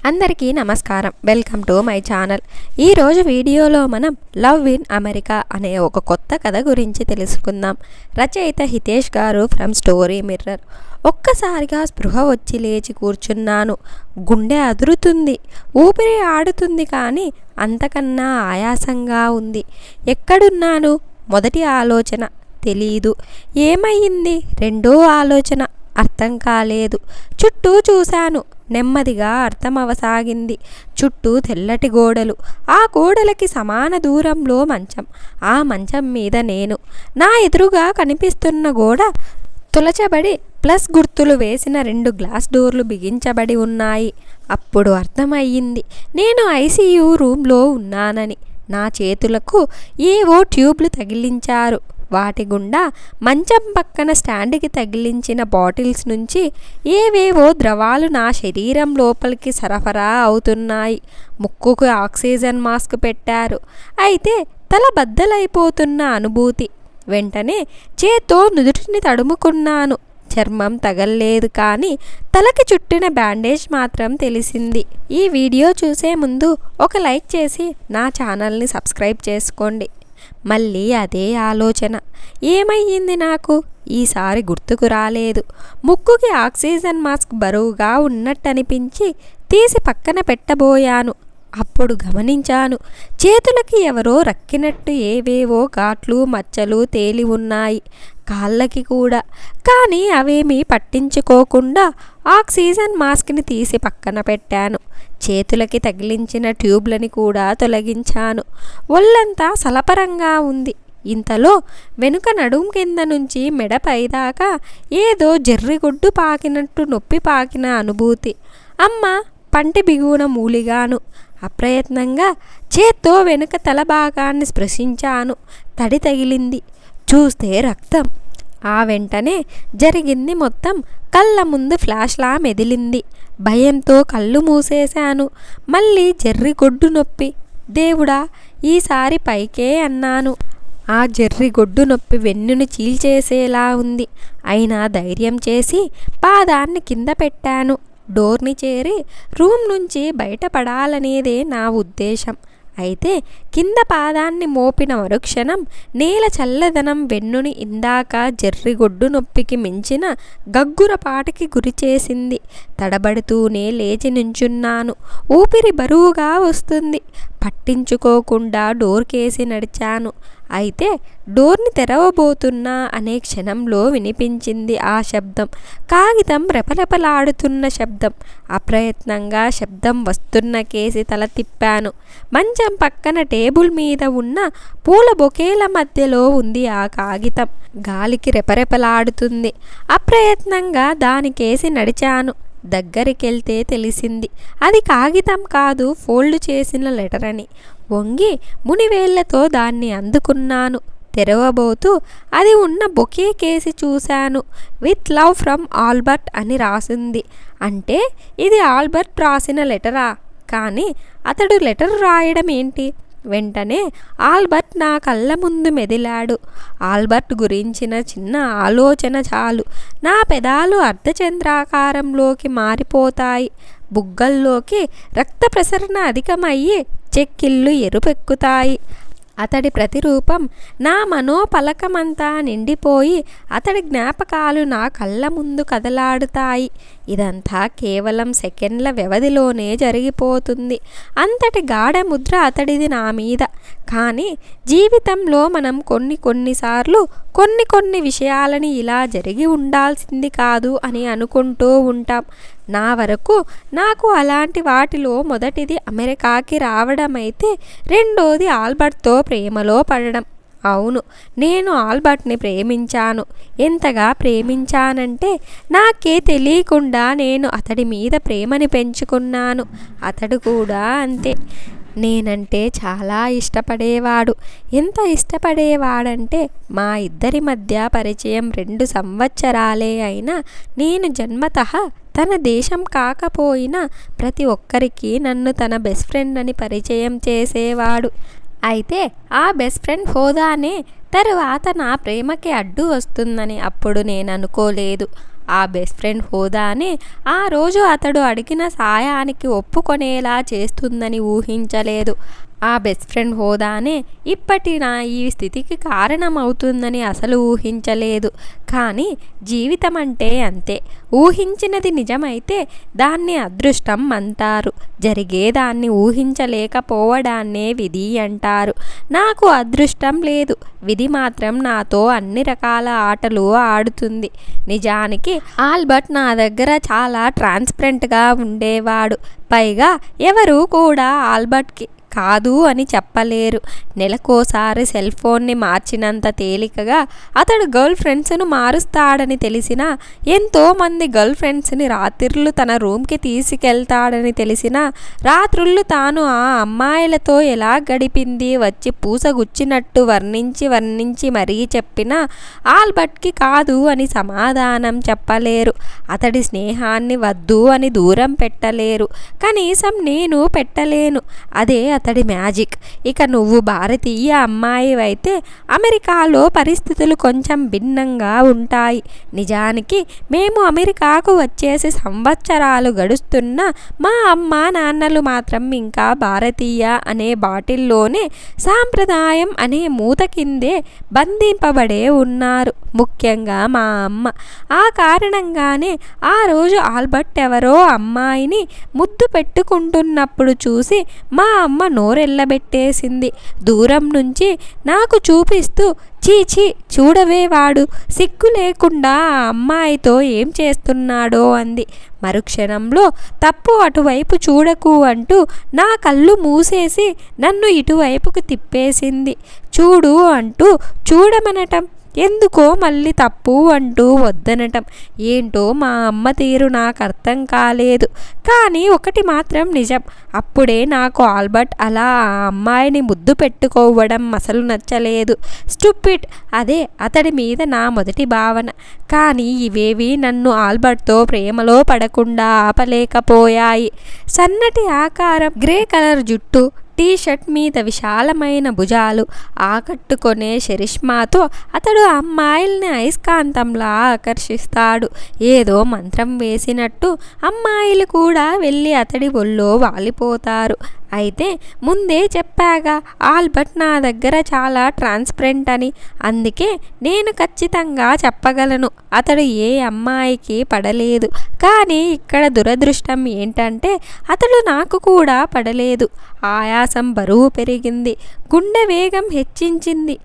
అందరికీ నమస్కారం. Welcome to my channel. ఈరోజు వీడియోలో మనం లవ్ ఇన్ అమెరికా అనే ఒక కొత్త కథ గురించి తెలుసుకుందాం. రచయిత హితేష్ గారు ఫ్రమ్ స్టోరీ మిర్రర్. ఒక్కసారిగా స్పృహ వచ్చి లేచి కూర్చున్నాను. గుండె అదురుతుంది, ఊపిరి ఆడుతుంది, కానీ అంతకన్నా ఆయాసంగా ఉంది. ఎక్కడున్నాను? మొదటి ఆలోచన తెలీదు. ఏమయ్యింది? రెండో ఆలోచన అర్థం కాలేదు. చుట్టూ చూశాను. నెమ్మదిగా అర్థమవసాగింది. చుట్టూ తెల్లటి గోడలు, ఆ గోడలకి సమాన దూరంలో మంచం, ఆ మంచం మీద నేను. నా ఎదురుగా కనిపిస్తున్న గోడ తులచబడి ప్లస్ గుర్తులు వేసిన 2 గ్లాస్ డోర్లు బిగించబడి ఉన్నాయి. అప్పుడు అర్థమయ్యింది, నేను ఐసీయూ రూమ్లో ఉన్నానని. నా చేతులకు ఏవో ట్యూబ్లు తగిలించారు. వాటి గుండా మంచం పక్కన స్టాండ్కి తగిలించిన బాటిల్స్ నుంచి ఏవేవో ద్రవాలు నా శరీరం లోపలికి సరఫరా అవుతున్నాయి. ముక్కుకు ఆక్సిజన్ మాస్క్ పెట్టారు. అయితే తల బద్దలైపోతున్న అనుభూతి. వెంటనే చేత్తో నుదుటిని తడుముకున్నాను. చర్మం తగల్లేదు, కానీ తలకి చుట్టిన బ్యాండేజ్ మాత్రం తెలిసింది. ఈ వీడియో చూసే ముందు ఒక లైక్ చేసి నా ఛానల్ని సబ్స్క్రైబ్ చేసుకోండి. మళ్ళీ అదే ఆలోచన. ఏమయ్యింది నాకు? ఈసారి గుర్తుకు రాలేదు. ముక్కుకి ఆక్సిజన్ మాస్క్ బరువుగా ఉన్నట్టనిపించి తీసి పక్కన పెట్టబోయాను. అప్పుడు గమనించాను, చేతులకి ఎవరో రక్కినట్టు ఏవేవో ఘాట్లు మచ్చలు తేలి ఉన్నాయి. కాళ్ళకి కూడా. కానీ అవేమీ పట్టించుకోకుండా ఆక్సిజన్ మాస్క్ని తీసి పక్కన పెట్టాను. చేతులకి తగిలించిన ట్యూబ్లని కూడా తొలగించాను. ఒళ్ళంతా సలపరంగా ఉంది. ఇంతలో వెనుక నడుం కింద నుంచి మెడ పైదాకా ఏదో జర్రిగొడ్డు పాకినట్టు నొప్పి పాకిన అనుభూతి. అమ్మ! పంటి బిగువున మూలిగాను. అప్రయత్నంగా చేత్తో వెనుక తల భాగాన్ని స్పృశించాను. తడి తగిలింది. చూస్తే రక్తం. ఆ వెంటనే జరిగింది మొత్తం కళ్ళ ముందు ఫ్లాష్లా మెదిలింది. భయంతో కళ్ళు మూసేశాను. మళ్ళీ జర్రిగొడ్డు నొప్పి. దేవుడా, ఈసారి పైకే అన్నాను. ఆ జర్రిగొడ్డు నొప్పి వెన్నుని చీల్చేసేలా ఉంది. అయినా ధైర్యం చేసి పాదాన్ని కింద పెట్టాను. డోర్ని చేరి రూమ్ నుంచి బయటపడాలనేదే నా ఉద్దేశం. అయితే కింద పాదాన్ని మోపిన మరుక్షణం నేల చల్లదనం వెన్నుని ఇందాక జర్రిగొడ్డు నొప్పికి మించిన గగ్గురపాటికి గురిచేసింది. తడబడుతూనే లేచి నించున్నాను. ఊపిరి బరువుగా వస్తుంది. పట్టించుకోకుండా డోర్ కేసి నడిచాను. అయితే డోర్ని తెరవబోతున్నా అనే క్షణంలో వినిపించింది ఆ శబ్దం. కాగితం రెపరెపలాడుతున్న శబ్దం. అప్రయత్నంగా శబ్దం వస్తున్న కేసి తల తిప్పాను. మంచం పక్కన టేబుల్ మీద ఉన్న పూల బొకేల మధ్యలో ఉంది ఆ కాగితం. గాలికి రెపరెపలాడుతుంది. అప్రయత్నంగా దానికేసి నడిచాను. దగ్గరికెళ్తే తెలిసింది అది కాగితం కాదు, ఫోల్డ్ చేసిన లెటర్ అని. వంగి మునివేళ్లతో దాన్ని అందుకున్నాను. తెరవబోతూ అది ఉన్న బొకే కేసి చూశాను. విత్ లవ్ ఫ్రమ్ ఆల్బర్ట్ అని రాసింది. అంటే ఇది ఆల్బర్ట్ రాసిన లెటరా? కానీ అతడు లెటర్ రాయడం ఏంటి? వెంటనే ఆల్బర్ట్ నా కళ్ళ ముందు మెదిలాడు. ఆల్బర్ట్ గురించిన చిన్న ఆలోచన చాలు నా పెదాలు అర్ధచంద్రాకారంలోకి మారిపోతాయి. బుగ్గల్లోకి రక్త ప్రసరణ అధికమయ్యి చెక్కిళ్ళు ఎరుపెక్కుతాయి. అతడి ప్రతిరూపం నా మనోపలకమంతా నిండిపోయి అతడి జ్ఞాపకాలు నా కళ్ళ ముందు కదలాడుతాయి. ఇదంతా కేవలం సెకండ్ల వ్యవధిలోనే జరిగిపోతుంది. అంతటి గాఢ ముద్ర అతడిది నా మీద. కానీ జీవితంలో మనం కొన్నిసార్లు కొన్ని విషయాలని ఇలా జరిగి ఉండాల్సింది కాదు అని అనుకుంటూ ఉంటాం. నా వరకు నాకు అలాంటి వాటిలో మొదటిది అమెరికాకి రావడమైతే, రెండోది ఆల్బర్ట్తో ప్రేమలో పడడం. అవును, నేను ఆల్బర్ట్ని ప్రేమించాను. ఎంతగా ప్రేమించానంటే నాకే తెలియకుండా నేను అతడి మీద ప్రేమని పెంచుకున్నాను. అతడు కూడా అంతే. నేనంటే చాలా ఇష్టపడేవాడు. ఎంత ఇష్టపడేవాడంటే మా ఇద్దరి మధ్య పరిచయం 2 సంవత్సరాలే అయినా నేను జన్మతః తన దేశం కాకపోయినా ప్రతి ఒక్కరికి నన్ను తన బెస్ట్ ఫ్రెండ్ అని పరిచయం చేసేవాడు. అయితే ఆ బెస్ట్ ఫ్రెండ్ హోదానే తరువాత నా ప్రేమకి అడ్డు వస్తుందని అప్పుడు నేను అనుకోలేదు. ఆ బెస్ట్ ఫ్రెండ్ హోదానే ఆ రోజు అతడు అడిగిన సాయానికి ఒప్పుకొనేలా చేస్తుందని ఊహించలేదు. ఆ బెస్ట్ ఫ్రెండ్ హోదానే ఇప్పటి నా ఈ స్థితికి కారణమవుతుందని అసలు ఊహించలేదు. కానీ జీవితం అంటే అంతే. ఊహించినది నిజమైతే దాన్ని అదృష్టం అంటారు. జరిగేదాన్ని ఊహించలేకపోవడాన్నే విధి అంటారు. నాకు అదృష్టం లేదు. విధి మాత్రం నాతో అన్ని రకాల ఆటలు ఆడుతుంది. నిజానికి ఆల్బర్ట్ నా దగ్గర చాలా ట్రాన్స్పరెంట్గా ఉండేవాడు. పైగా ఎవరు కూడా ఆల్బర్ట్కి కాదు అని చెప్పలేరు. నెలకోసారి సెల్ ఫోన్ని మార్చినంత తేలికగా అతడు గర్ల్ ఫ్రెండ్స్ను మారుస్తాడని తెలిసినా, ఎంతోమంది గర్ల్ ఫ్రెండ్స్ని రాత్రుళ్ళు తన రూమ్కి తీసుకెళ్తాడని తెలిసినా, రాత్రుళ్ళు తాను ఆ అమ్మాయిలతో ఎలా గడిపింది వచ్చి పూసగుచ్చినట్టు వర్ణించి మరీ చెప్పినా ఆల్బర్ట్కి కాదు అని సమాధానం చెప్పలేరు. అతడి స్నేహాన్ని వద్దు అని దూరం పెట్టలేరు. కనీసం నేను పెట్టలేను. అదే అతడి మ్యాజిక్. ఇక నువ్వు భారతీయ అమ్మాయివైతే అమెరికాలో పరిస్థితులు కొంచెం భిన్నంగా ఉంటాయి. నిజానికి మేము అమెరికాకు వచ్చేసి సంవత్సరాలు గడుస్తున్నా మా అమ్మ నాన్నలు మాత్రం ఇంకా భారతీయ అనే బాటిల్లోనే సాంప్రదాయం అనే మూత కిందే బంధింపబడే ఉన్నారు. ముఖ్యంగా మా అమ్మ. ఆ కారణంగానే ఆ రోజు ఆల్బర్ట్ ఎవరో అమ్మాయిని ముద్దు పెట్టుకుంటున్నప్పుడు చూసి మా అమ్మ నోరెళ్ళబెట్టేసింది. దూరం నుంచి నాకు చూపిస్తూ, చీచి చూడవే వాడు సిగ్గు లేకుండా ఆ అమ్మాయితో ఏం చేస్తున్నాడో అంది. మరుక్షణంలో తప్పు అటువైపు చూడకు అంటూ నా కళ్ళు మూసేసి నన్ను ఇటువైపుకు తిప్పేసింది. చూడు అంటూ చూడమనటం, ఎందుకో మళ్ళీ తప్పు అంటూ వద్దనటం. ఏంటో మా అమ్మ తీరు నాకు అర్థం కాలేదు. కానీ ఒకటి మాత్రం నిజం. అప్పుడే నాకు ఆల్బర్ట్ అలా ఆ అమ్మాయిని ముద్దు పెట్టుకోవడం అసలు నచ్చలేదు. స్టూపిడ్. అదే అతడి మీద నా మొదటి భావన. కానీ ఇవేవి నన్ను ఆల్బర్ట్తో ప్రేమలో పడకుండా ఆపలేకపోయాయి. సన్నటి ఆకారం, గ్రే కలర్ జుట్టు, టీ షర్ట్ మీద విశాలమైన భుజాలు, ఆకట్టుకునే చరిష్మాతో అతడు అమ్మాయిల్ని అయస్కాంతంలా ఆకర్షిస్తాడు. ఏదో మంత్రం వేసినట్టు అమ్మాయిలు కూడా వెళ్ళి అతడి ఒళ్ళో వాలిపోతారు. అయితే ముందే చెప్పాగా ఆల్బర్ట్ నా దగ్గర చాలా ట్రాన్స్పరెంట్ అని. అందుకే నేను ఖచ్చితంగా చెప్పగలను అతడు ఏ అమ్మాయికి పడలేదు. కానీ ఇక్కడ దురదృష్టం ఏంటంటే అతడు నాకు కూడా పడలేదు. ఆయాసం బరువు పెరిగింది. గుండె వేగం హెచ్చించింది.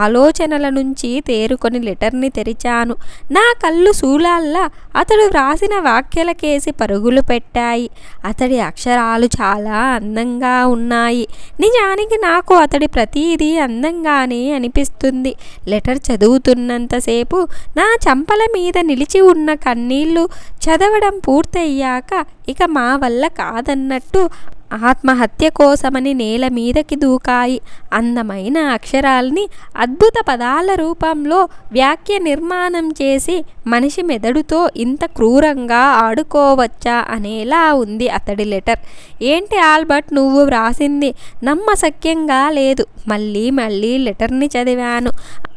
ఆలోచనల నుంచి తేరుకొని లెటర్ని తెరిచాను. నా కళ్ళు శూలాల్లా అతడు వ్రాసిన వాక్యాలకేసి పరుగులు పెట్టాయి. అతడి అక్షరాలు చాలా అందంగా ఉన్నాయి. నిజానికి నాకు అతడి ప్రతీదీ అందంగానే అనిపిస్తుంది. లెటర్ చదువుతున్నంతసేపు నా చెంపల మీద నిలిచి ఉన్న కన్నీళ్లు చదవడం పూర్తయ్యాక ఇక మా వల్ల కాదన్నట్టు ఆత్మహత్య కోసమని నేల మీదకి దూకాయి. అందమైన అక్షరాల్ని అద్భుత పదాల రూపంలో వాక్య నిర్మాణం చేసి మనిషి మెదడుతో ఇంత క్రూరంగా ఆడుకోవచ్చా అనేలా ఉంది అతడి లెటర్. ఏంటి ఆల్బర్ట్ నువ్వు వ్రాసింది? నమ్మశక్యంగా లేదు. మళ్ళీ లెటర్ని చదివాను.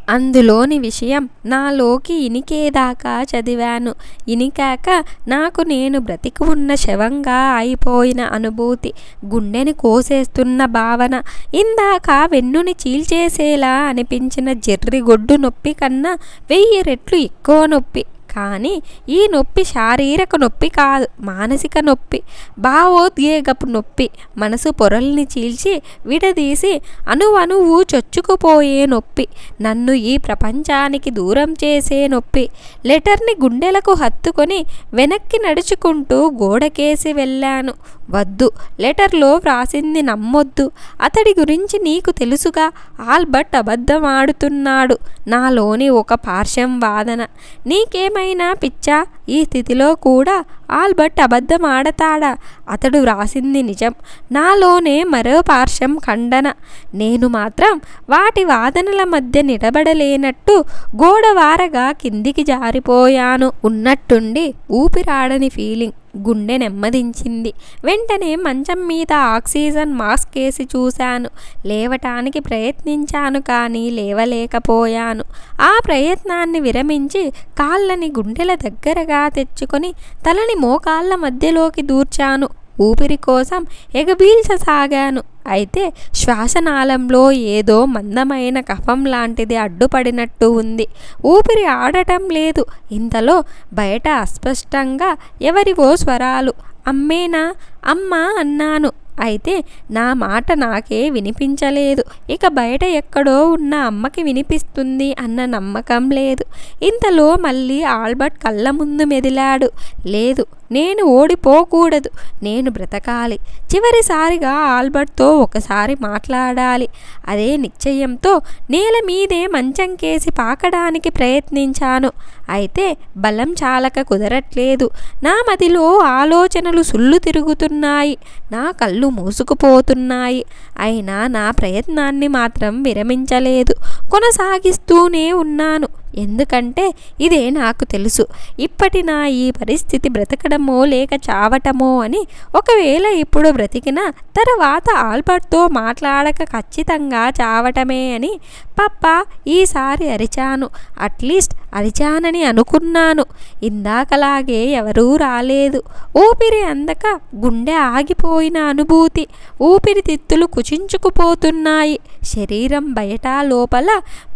అందులోని విషయం నాలోకి ఇనికేదాకా చదివాను. ఇనికాక నాకు నేను బ్రతికి ఉన్న శవంగా అయిపోయిన అనుభూతి, గుండెని కోసేస్తున్న భావన, ఇందాక వెన్నుని చీల్చేసేలా అనిపించిన జెర్రిగొడ్డు నొప్పి కన్నా 1000 రెట్లు ఎక్కువ నొప్పి. కానీ ఈ నొప్పి శారీరక నొప్పి కాదు, మానసిక నొప్పి, భావోద్వేగపు నొప్పి, మనసు పొరల్ని చీల్చి విడదీసి అణువణువు చొచ్చుకుపోయే నొప్పి, నన్ను ఈ ప్రపంచానికి దూరం చేసే నొప్పి. లెటర్ని గుండెలకు హత్తుకొని వెనక్కి నడుచుకుంటూ గోడకేసి వెళ్ళాను. వద్దు, లెటర్లో వ్రాసింది నమ్మొద్దు. అతడి గురించి నీకు తెలుసుగా, ఆల్బర్ట్ అబద్ధమాడుతున్నాడు. నాలోని ఒక పార్శ్వం వాదన. నీకేమైనా పిచ్చా? ఈ స్థితిలో కూడా ఆల్బర్ట్ అబద్ధమాడతాడా? అతడు వ్రాసింది నిజం. నాలోనే మరో పార్శ్వం ఖండన. నేను మాత్రం వాటి వాదనల మధ్య నిలబడలేనట్టు గోడవారగా కిందికి జారిపోయాను. ఉన్నట్టుండి ఊపిరాడని ఫీలింగ్. గుండె నెమ్మదించింది. వెంటనే మంచం మీద ఆక్సిజన్ మాస్క్ వేసి చూశాను. లేవటానికి ప్రయత్నించాను, కానీ లేవలేకపోయాను. ఆ ప్రయత్నాన్ని విరమించి కాళ్ళని గుండెల దగ్గరగా తెచ్చుకొని తలని మోకాళ్ళ మధ్యలోకి దూర్చాను. ఊపిరి కోసం ఎగబీల్చసాగాను. అయితే శ్వాసనాళంలో ఏదో మందమైన కఫం లాంటిది అడ్డుపడినట్టు ఉంది. ఊపిరి ఆడటం లేదు. ఇంతలో బయట అస్పష్టంగా ఎవరివో స్వరాలు. అమ్మేనా, అమ్మా అన్నాను. అయితే నా మాట నాకే వినిపించలేదు. ఇక బయట ఎక్కడో ఉన్న అమ్మకి వినిపిస్తుంది అన్న నమ్మకం లేదు. ఇంతలో మళ్ళీ ఆల్బర్ట్ కళ్ళ ముందు మెదిలాడు. లేదు, నేను ఓడిపోకూడదు, నేను బ్రతకాలి. చివరిసారిగా ఆల్బర్ట్తో ఒకసారి మాట్లాడాలి. అదే నిశ్చయంతో నేల మీదే మంచం కేసి పాకడానికి ప్రయత్నించాను. అయితే బలం చాలక కుదరట్లేదు. నా మదిలో ఆలోచనలు సుళ్ళు తిరుగుతున్నాయి. నా కళ్ళు మూసుకుపోతున్నాయి. అయినా నా ప్రయత్నాన్ని మాత్రం విరమించలేదు. కొనసాగిస్తూనే ఉన్నాను. ఎందుకంటే ఇదే నాకు తెలుసు. ఇప్పటి నా ఈ పరిస్థితి బ్రతకడమో లేక చావటమో అని. ఒకవేళ ఇప్పుడు బ్రతికినా తర్వాత ఆల్బర్ట్తో మాట్లాడక ఖచ్చితంగా చావటమే అని. పప్పా, ఈసారి అరిచాను. అట్లీస్ట్ అరిచానని అనుకున్నాను. ఇందాకలాగే ఎవరూ రాలేదు. ఊపిరి అందక గుండె ఆగిపోయిన అనుభూతి. ఊపిరితిత్తులు కుచించుకుపోతున్నాయి. శరీరం బయట లోపల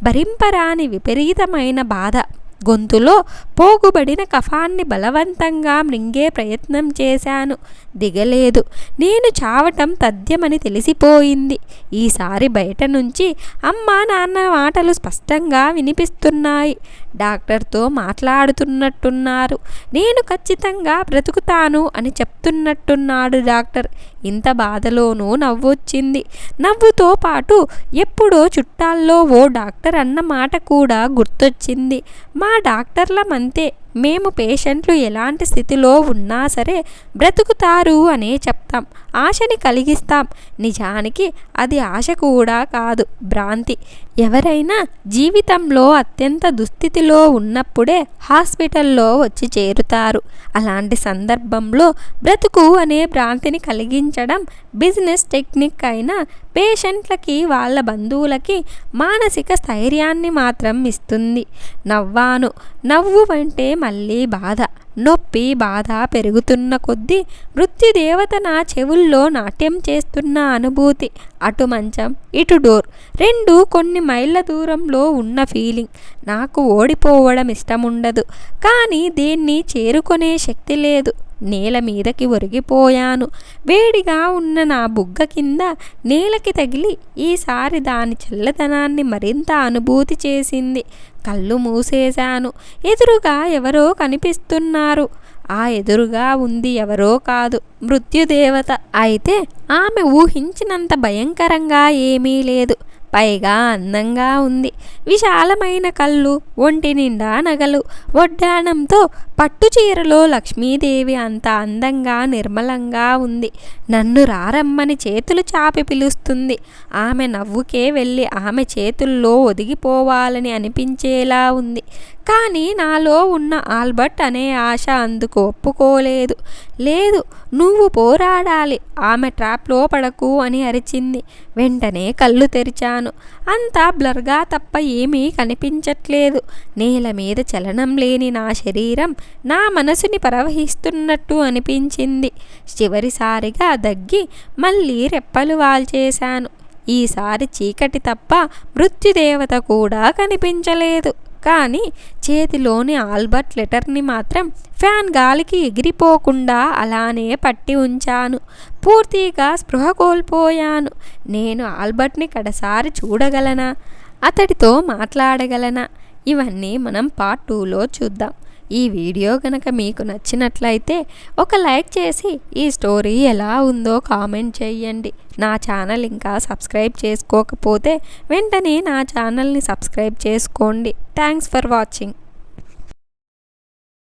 భరింపరాని విపరీతమైన బాధ. గొంతులో పోగుబడిన కఫాన్ని బలవంతంగా మృంగే ప్రయత్నం చేశాను. దిగలేదు. నేను చావటం తథ్యమని తెలిసిపోయింది. ఈసారి బయట నుంచి అమ్మా నాన్న మాటలు స్పష్టంగా వినిపిస్తున్నాయి. డాక్టర్తో మాట్లాడుతున్నట్టున్నారు. నేను ఖచ్చితంగా బ్రతుకుతాను అని చెప్తున్నట్టున్నాడు డాక్టర్. ఇంత బాధలోనూ నవ్వొచ్చింది. నవ్వుతో పాటు ఎప్పుడో చుట్టాల్లో ఓ డాక్టర్ అన్న మాట కూడా గుర్తొచ్చింది. మా డాక్టర్లమంతే. మేము పేషెంట్లు ఎలాంటి స్థితిలో ఉన్నా సరే బ్రతుకుతారు అనే చెప్తాం. ఆశని కలిగిస్తాం. నిజానికి అది ఆశ కూడా కాదు, భ్రాంతి. ఎవరైనా జీవితంలో అత్యంత దుస్థితిలో ఉన్నప్పుడే హాస్పిటల్లో వచ్చి చేరుతారు. అలాంటి సందర్భంలో బ్రతుకు అనే భ్రాంతిని కలిగించడం బిజినెస్ టెక్నిక్ అయినా పేషెంట్లకి వాళ్ళ బంధువులకి మానసిక స్థైర్యాన్ని మాత్రం ఇస్తుంది. నవ్వాను. నవ్వు అంటే మళ్ళీ బాధ, నొప్పి, బాధ పెరుగుతున్న కొద్దీ మృత్యుదేవత నా చెవుల్లో నాట్యం చేస్తున్న అనుభూతి. అటు మంచం, ఇటు డోర్, రెండు కొన్ని మైళ్ళ దూరంలో ఉన్న ఫీలింగ్. నాకు ఓడిపోవడం ఇష్టముండదు, కానీ దేన్ని చేరుకునే శక్తి లేదు. నేల మీదకి ఒరిగిపోయాను. వేడిగా ఉన్న నా బుగ్గ కింద నేలకి తగిలి ఈసారి దాని చల్లదనాన్ని మరింత అనుభూతి చేసింది. కళ్ళు మూసేశాను. ఎదురుగా ఎవరో కనిపిస్తున్నారు. ఆ ఎదురుగా ఉంది ఎవరో కాదు, మృత్యుదేవత. అయితే ఆమె ఊహించినంత భయంకరంగా ఏమీ లేదు. పైగా అందంగా ఉంది. విశాలమైన కళ్ళు, ఒంటి నిండా నగలు, వడ్డాణంతో పట్టుచీరలో లక్ష్మీదేవి అంత అందంగా నిర్మలంగా ఉంది. నన్ను రారమ్మని చేతులు చాపి పిలుస్తుంది. ఆమె నవ్వుకే వెళ్ళి ఆమె చేతుల్లో ఒదిగిపోవాలని అనిపించేలా ఉంది. కానీ నాలో ఉన్న ఆల్బర్ట్ అనే ఆశ అందుకు ఒప్పుకోలేదు. లేదు, నువ్వు పోరాడాలి, ఆమె ట్రాప్లో పడకు అని అరిచింది. వెంటనే కళ్ళు తెరిచాను. అంతా బ్లర్గా తప్ప ఏమీ కనిపించట్లేదు. నేల మీద చలనం లేని నా శరీరం నా మనసుని పరవహిస్తున్నట్టు అనిపించింది. చివరిసారిగా దగ్గి మళ్ళీ రెప్పలు వాల్చేశాను. ఈసారి చీకటి తప్ప మృత్యుదేవత కూడా కనిపించలేదు. కానీ చేతిలోని ఆల్బర్ట్ లెటర్ని మాత్రం ఫ్యాన్ గాలికి ఎగిరిపోకుండా అలానే పట్టి ఉంచాను. పూర్తిగా స్పృహ కోల్పోయాను. నేను ఆల్బర్ట్ని కడసారి చూడగలనా? అతడితో మాట్లాడగలనా? ఇవన్నీ మనం పార్ట్ 2లో చూద్దాం. ఈ వీడియో కనుక మీకు నచ్చినట్లయితే ఒక లైక్ చేసి ఈ స్టోరీ ఎలా ఉందో కామెంట్ చేయండి. నా ఛానల్ ఇంకా సబ్స్క్రైబ్ చేసుకోకపోతే వెంటనే నా ఛానల్ని సబ్స్క్రైబ్ చేసుకోండి. Thanks for watching.